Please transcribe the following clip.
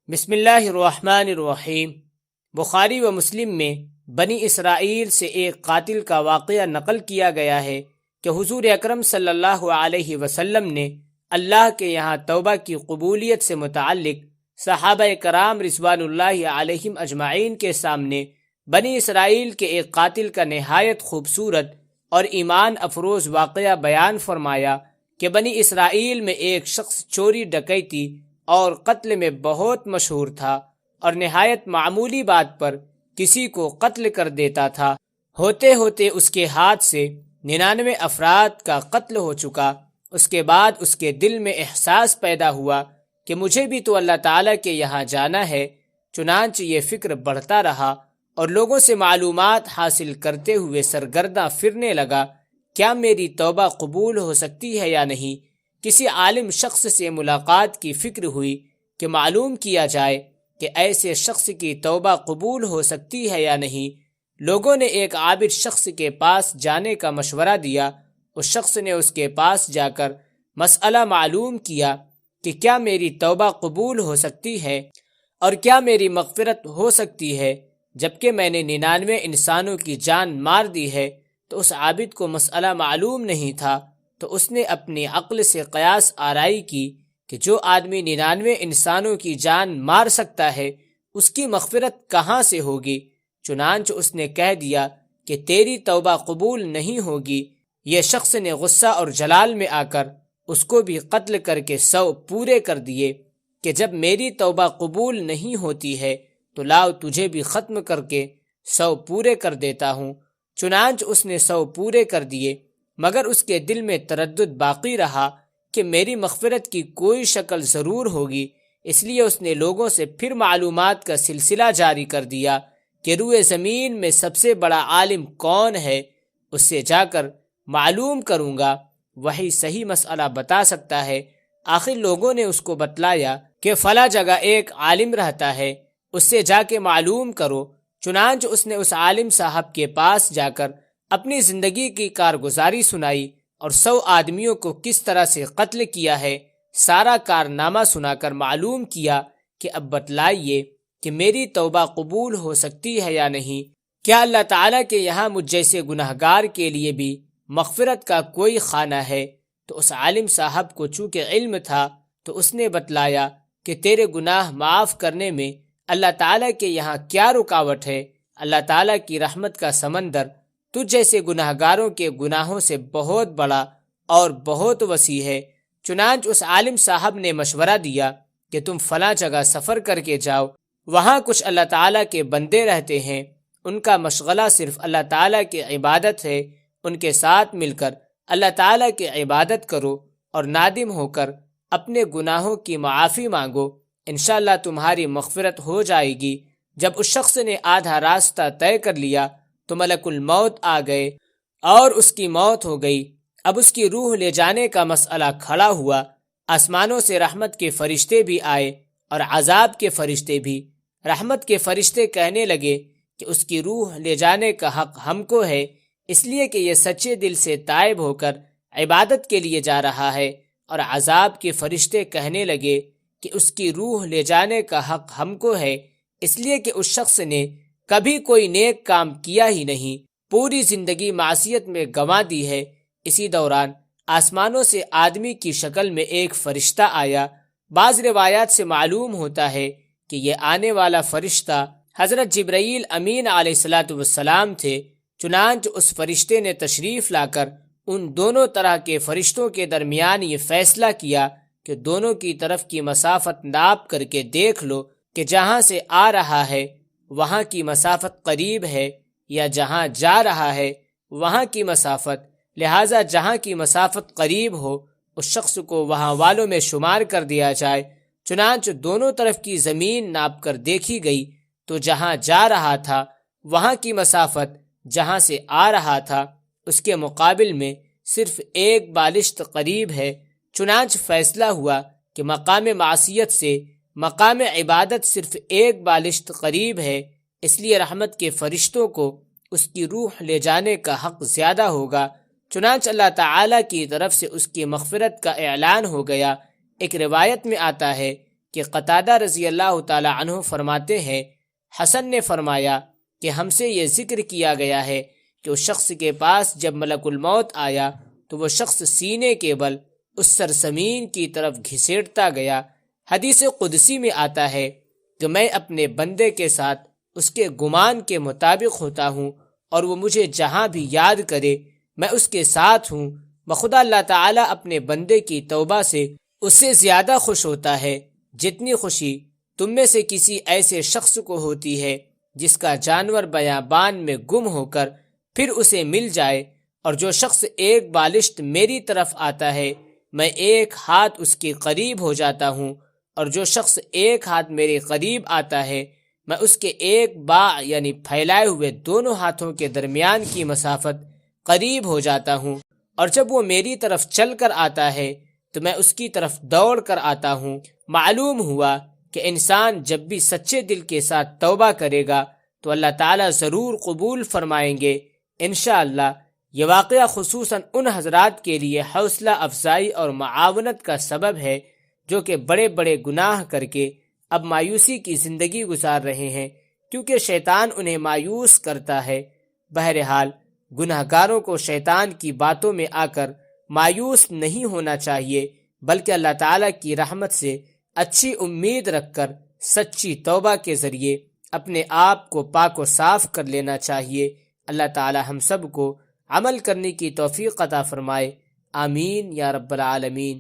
بسم اللہ الرحمن الرحیم۔ بخاری و مسلم میں بنی اسرائیل سے ایک قاتل کا واقعہ نقل کیا گیا ہے کہ حضور اکرم صلی اللہ علیہ وسلم نے اللہ کے یہاں توبہ کی قبولیت سے متعلق صحابہ کرام رضوان اللہ علیہم اجمعین کے سامنے بنی اسرائیل کے ایک قاتل کا نہایت خوبصورت اور ایمان افروز واقعہ بیان فرمایا کہ بنی اسرائیل میں ایک شخص چوری ڈکیتی اور قتل میں بہت مشہور تھا اور نہایت معمولی بات پر کسی کو قتل کر دیتا تھا۔ ہوتے ہوتے اس کے ہاتھ سے 99 افراد کا قتل ہو چکا۔ اس کے بعد اس کے دل میں احساس پیدا ہوا کہ مجھے بھی تو اللہ تعالیٰ کے یہاں جانا ہے۔ چنانچہ یہ فکر بڑھتا رہا اور لوگوں سے معلومات حاصل کرتے ہوئے سرگرداں پھرنے لگا، کیا میری توبہ قبول ہو سکتی ہے یا نہیں؟ کسی عالم شخص سے ملاقات کی فکر ہوئی کہ معلوم کیا جائے کہ ایسے شخص کی توبہ قبول ہو سکتی ہے یا نہیں۔ لوگوں نے ایک عابد شخص کے پاس جانے کا مشورہ دیا۔ اس شخص نے اس کے پاس جا کر مسئلہ معلوم کیا کہ کیا میری توبہ قبول ہو سکتی ہے اور کیا میری مغفرت ہو سکتی ہے، جبکہ میں نے 99 انسانوں کی جان مار دی ہے۔ تو اس عابد کو مسئلہ معلوم نہیں تھا، تو اس نے اپنی عقل سے قیاس آرائی کی کہ جو آدمی 99 انسانوں کی جان مار سکتا ہے اس کی مغفرت کہاں سے ہوگی؟ چنانچہ اس نے کہہ دیا کہ تیری توبہ قبول نہیں ہوگی۔ یہ شخص نے غصہ اور جلال میں آ کر اس کو بھی قتل کر کے 100 پورے کر دیے کہ جب میری توبہ قبول نہیں ہوتی ہے تو لاؤ تجھے بھی ختم کر کے 100 پورے کر دیتا ہوں۔ چنانچہ اس نے 100 پورے کر دیے، مگر اس کے دل میں تردد باقی رہا کہ میری مغفرت کی کوئی شکل ضرور ہوگی۔ اس لیے اس نے لوگوں سے پھر معلومات کا سلسلہ جاری کر دیا کہ روئے زمین میں سب سے بڑا عالم کون ہے، اس سے جا کر معلوم کروں گا، وہی صحیح مسئلہ بتا سکتا ہے۔ آخر لوگوں نے اس کو بتلایا کہ فلاں جگہ ایک عالم رہتا ہے، اس سے جا کے معلوم کرو۔ چنانچہ اس نے اس عالم صاحب کے پاس جا کر اپنی زندگی کی کارگزاری سنائی اور 100 آدمیوں کو کس طرح سے قتل کیا ہے، سارا کارنامہ سنا کر معلوم کیا کہ اب بتلائیے کہ میری توبہ قبول ہو سکتی ہے یا نہیں۔ کیا اللہ تعالیٰ کے یہاں مجھ جیسے گنہگار کے لیے بھی مغفرت کا کوئی خانہ ہے؟ تو اس عالم صاحب کو چونکہ علم تھا تو اس نے بتلایا کہ تیرے گناہ معاف کرنے میں اللہ تعالیٰ کے یہاں کیا رکاوٹ ہے؟ اللہ تعالیٰ کی رحمت کا سمندر تجھ جیسے گناہگاروں کے گناہوں سے بہت بڑا اور بہت وسیع ہے۔ چنانچہ اس عالم صاحب نے مشورہ دیا کہ تم فلاں جگہ سفر کر کے جاؤ، وہاں کچھ اللہ تعالیٰ کے بندے رہتے ہیں، ان کا مشغلہ صرف اللہ تعالیٰ کی عبادت ہے، ان کے ساتھ مل کر اللہ تعالیٰ کی عبادت کرو اور نادم ہو کر اپنے گناہوں کی معافی مانگو، انشاءاللہ تمہاری مغفرت ہو جائے گی۔ جب اس شخص نے آدھا راستہ طے کر لیا تو ملک الموت آ گئے اور اس کی موت ہو گئی۔ اب اس کی روح لے جانے کا مسئلہ کھڑا ہوا۔ آسمانوں سے رحمت کے فرشتے بھی آئے اور عذاب کے فرشتے بھی۔ رحمت کے فرشتے کہنے لگے کہ اس کی روح لے جانے کا حق ہم کو ہے، اس لیے کہ یہ سچے دل سے تائب ہو کر عبادت کے لیے جا رہا ہے۔ اور عذاب کے فرشتے کہنے لگے کہ اس کی روح لے جانے کا حق ہم کو ہے، اس لیے کہ اس شخص نے کبھی کوئی نیک کام کیا ہی نہیں، پوری زندگی معصیت میں گنوا دی ہے۔ اسی دوران آسمانوں سے آدمی کی شکل میں ایک فرشتہ آیا۔ بعض روایات سے معلوم ہوتا ہے کہ یہ آنے والا فرشتہ حضرت جبرائیل امین علیہ السلام تھے۔ چنانچہ اس فرشتے نے تشریف لا کر ان دونوں طرح کے فرشتوں کے درمیان یہ فیصلہ کیا کہ دونوں کی طرف کی مسافت ناپ کر کے دیکھ لو کہ جہاں سے آ رہا ہے وہاں کی مسافت قریب ہے یا جہاں جا رہا ہے وہاں کی مسافت، لہٰذا جہاں کی مسافت قریب ہو اس شخص کو وہاں والوں میں شمار کر دیا جائے۔ چنانچہ دونوں طرف کی زمین ناپ کر دیکھی گئی تو جہاں جا رہا تھا وہاں کی مسافت جہاں سے آ رہا تھا اس کے مقابل میں صرف 1 بالشت قریب ہے۔ چنانچہ فیصلہ ہوا کہ مقام معصیت سے مقام عبادت صرف 1 بالشت قریب ہے، اس لیے رحمت کے فرشتوں کو اس کی روح لے جانے کا حق زیادہ ہوگا۔ چنانچہ اللہ تعالیٰ کی طرف سے اس کی مغفرت کا اعلان ہو گیا۔ ایک روایت میں آتا ہے کہ قتادہ رضی اللہ تعالی عنہ فرماتے ہیں، حسن نے فرمایا کہ ہم سے یہ ذکر کیا گیا ہے کہ اس شخص کے پاس جب ملک الموت آیا تو وہ شخص سینے کے بل اس سرزمین کی طرف گھسیٹتا گیا۔ حدیث قدسی میں آتا ہے کہ میں اپنے بندے کے ساتھ اس کے گمان کے مطابق ہوتا ہوں، اور وہ مجھے جہاں بھی یاد کرے میں اس کے ساتھ ہوں۔ بخدا اللہ تعالیٰ اپنے بندے کی توبہ سے اس سے زیادہ خوش ہوتا ہے جتنی خوشی تم میں سے کسی ایسے شخص کو ہوتی ہے جس کا جانور بیابان میں گم ہو کر پھر اسے مل جائے، اور جو شخص ایک بالشت میری طرف آتا ہے میں ایک ہاتھ اس کے قریب ہو جاتا ہوں، اور جو شخص ایک ہاتھ میرے قریب آتا ہے میں اس کے ایک باع یعنی پھیلائے ہوئے دونوں ہاتھوں کے درمیان کی مسافت قریب ہو جاتا ہوں، اور جب وہ میری طرف چل کر آتا ہے تو میں اس کی طرف دوڑ کر آتا ہوں۔ معلوم ہوا کہ انسان جب بھی سچے دل کے ساتھ توبہ کرے گا تو اللہ تعالیٰ ضرور قبول فرمائیں گے انشاءاللہ۔ یہ واقعہ خصوصاً ان حضرات کے لیے حوصلہ افزائی اور معاونت کا سبب ہے جو کہ بڑے بڑے گناہ کر کے اب مایوسی کی زندگی گزار رہے ہیں، کیونکہ شیطان انہیں مایوس کرتا ہے۔ بہرحال گناہ گاروں کو شیطان کی باتوں میں آ کر مایوس نہیں ہونا چاہیے، بلکہ اللہ تعالیٰ کی رحمت سے اچھی امید رکھ کر سچی توبہ کے ذریعے اپنے آپ کو پاک و صاف کر لینا چاہیے۔ اللہ تعالیٰ ہم سب کو عمل کرنے کی توفیق عطا فرمائے، آمین یا رب العالمین۔